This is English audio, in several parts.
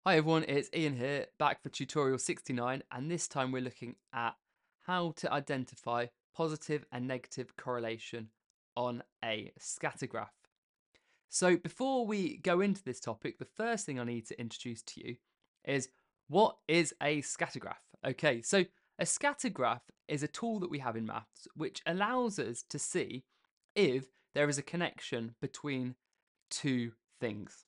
Hi everyone, it's Ian here, back for tutorial 69, and this time we're looking at how to identify positive and negative correlation on a scatter graph. So before we go into this topic, the first thing I need to introduce to you is what is a scatter graph? Okay, so a scatter graph is a tool that we have in maths which allows us to see if there is a connection between two things.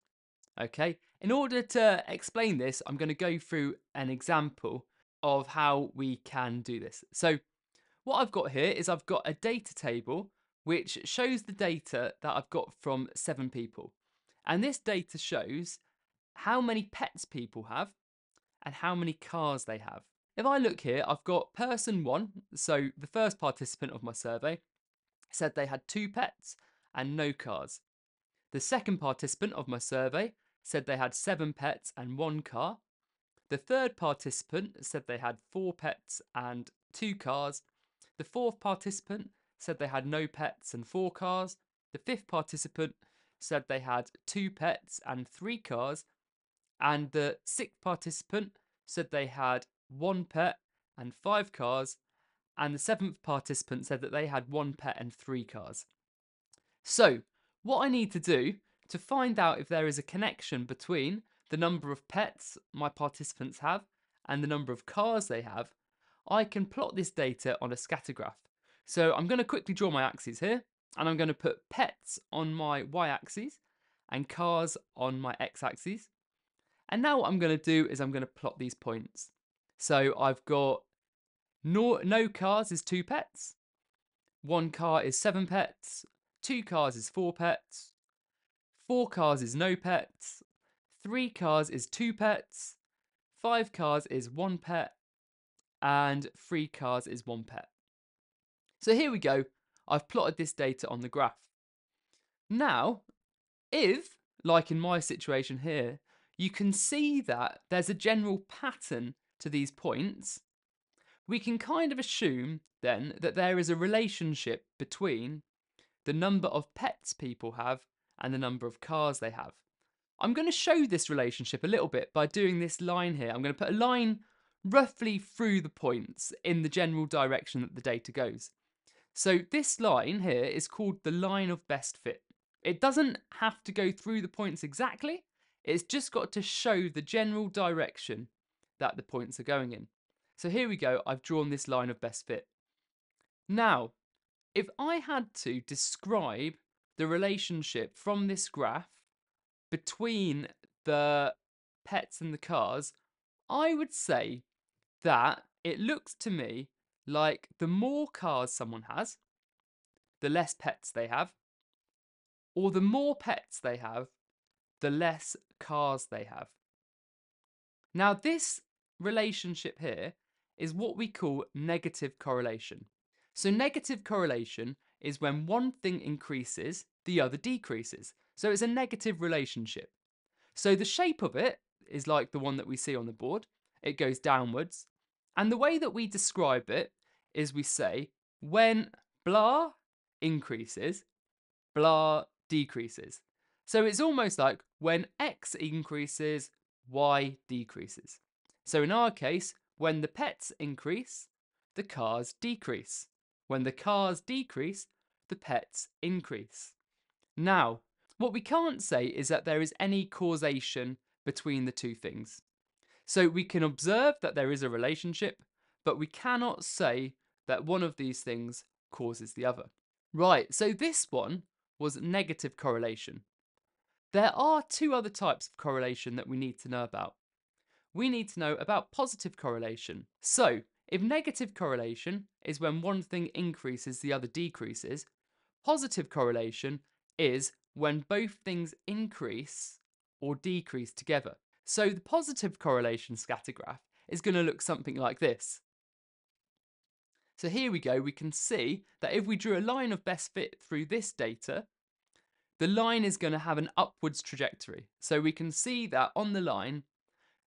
Okay, in order to explain this, I'm going to go through an example of how we can do this. So what I've got here is I've got a data table which shows the data that I've got from 7 people. And this data shows how many pets people have and how many cars they have. If I look here, I've got person 1, so the first participant of my survey, said they had 2 pets and no cars. The second participant of my survey said they had 7 pets and 1 car. The third participant said they had 4 pets and 2 cars. The fourth participant said they had no pets and 4 cars. The fifth participant said they had 2 pets and 3 cars. And the sixth participant said they had 1 pet and 5 cars. And the seventh participant said that they had 1 pet and 3 cars. So, what I need to do to find out if there is a connection between the number of pets my participants have and the number of cars they have, I can plot this data on a scatter graph. So I'm going to quickly draw my axes here, and I'm going to put pets on my y-axis and cars on my x-axis. And now what I'm going to do is I'm going to plot these points. So I've got no cars is 2 pets, 1 car is 7 pets, 2 cars is 4 pets, 4 cars is no pets, 3 cars is 2 pets, 5 cars is 1 pet, and 3 cars is 1 pet. So here we go. I've plotted this data on the graph. Now, if, like in my situation here, you can see that there's a general pattern to these points, we can kind of assume then that there is a relationship between the number of pets people have and the number of cars they have. I'm going to show this relationship a little bit by doing this line here. I'm going to put a line roughly through the points in the general direction that the data goes. So this line here is called the line of best fit. It doesn't have to go through the points exactly. It's just got to show the general direction that the points are going in. So here we go. I've drawn this line of best fit. Now, if I had to describe the relationship from this graph between the pets and the cars, I would say that it looks to me like the more cars someone has, the less pets they have, or the more pets they have, the less cars they have. Now, this relationship here is what we call negative correlation. So negative correlation is when one thing increases, the other decreases. So it's a negative relationship. So the shape of it is like the one that we see on the board. It goes downwards. And the way that we describe it is we say when blah increases, blah decreases. So it's almost like when X increases, Y decreases. So in our case, when the pets increase, the cars decrease. When the cars decrease, the pets increase. Now, what we can't say is that there is any causation between the two things. So we can observe that there is a relationship, but we cannot say that one of these things causes the other. Right, so this one was negative correlation. There are 2 other types of correlation that we need to know about. We need to know about positive correlation. So, if negative correlation is when one thing increases, the other decreases, positive correlation is when both things increase or decrease together. So the positive correlation scatter graph is going to look something like this. So here we go, we can see that if we drew a line of best fit through this data, the line is going to have an upwards trajectory. So we can see that on the line,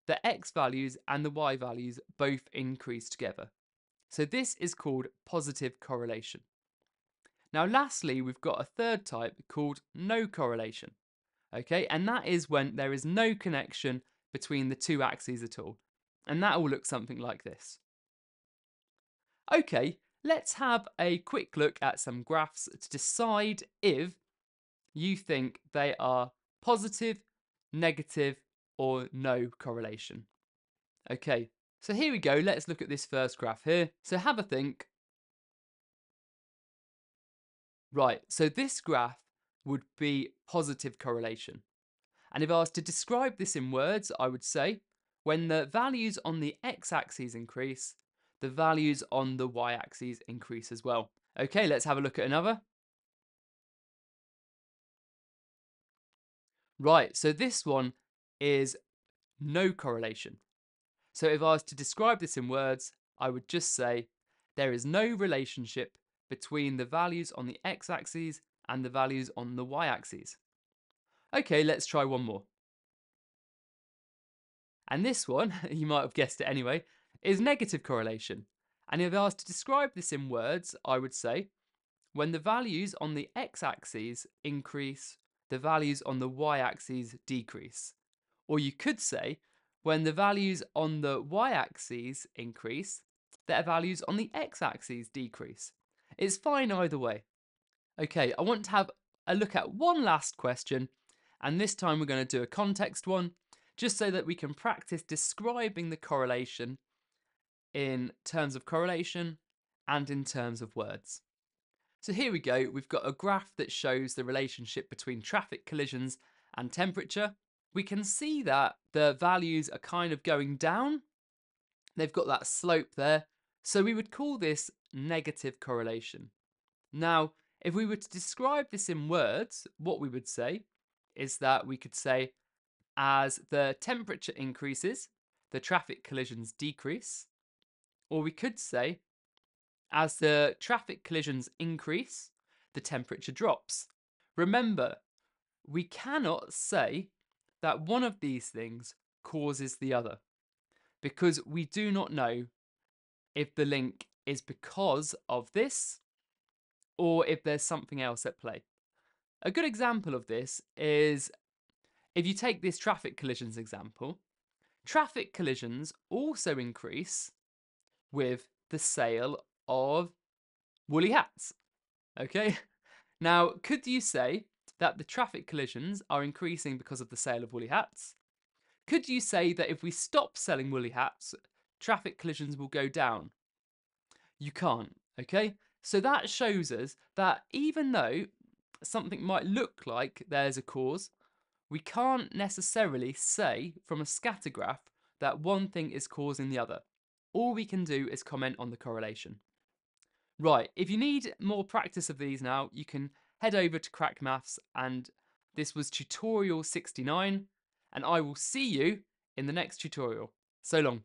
the x values and the y values both increase together. So this is called positive correlation. Now lastly, we've got a third type called no correlation. Okay, and that is when there is no connection between the two axes at all. And that will look something like this. Okay, let's have a quick look at some graphs to decide if you think they are positive, negative, or no correlation. Okay, so here we go. Let's look at this first graph here. So have a think. Right, so this graph would be positive correlation. And if I was to describe this in words, I would say when the values on the x-axis increase, the values on the y-axis increase as well. Okay, let's have a look at another. Right, so this one is no correlation. So if I was to describe this in words, I would just say there is no relationship between the values on the x-axis and the values on the y-axis. Okay, let's try one more. And this one, you might have guessed it anyway, is negative correlation. And if I was to describe this in words, I would say when the values on the x-axis increase, the values on the y-axis decrease. Or you could say when the values on the y-axis increase, their values on the x-axis decrease. It's fine either way. Okay, I want to have a look at one last question, and this time we're going to do a context one, just so that we can practice describing the correlation in terms of correlation and in terms of words. So here we go, we've got a graph that shows the relationship between traffic collisions and temperature. We can see that the values are kind of going down. They've got that slope there. So we would call this negative correlation. Now, if we were to describe this in words, what we would say is that we could say as the temperature increases, the traffic collisions decrease. Or we could say as the traffic collisions increase, the temperature drops. Remember, we cannot say that one of these things causes the other because we do not know if the link is because of this or if there's something else at play. A good example of this is if you take this traffic collisions example, traffic collisions also increase with the sale of woolly hats. Okay? Now, could you say that the traffic collisions are increasing because of the sale of woolly hats? Could you say that if we stop selling woolly hats, traffic collisions will go down? You can't, okay? So that shows us that even though something might look like there's a cause, we can't necessarily say from a scatter graph that one thing is causing the other. All we can do is comment on the correlation. Right, if you need more practice of these now, you can head over to Crack Maths, and this was tutorial 69, and I will see you in the next tutorial. So long.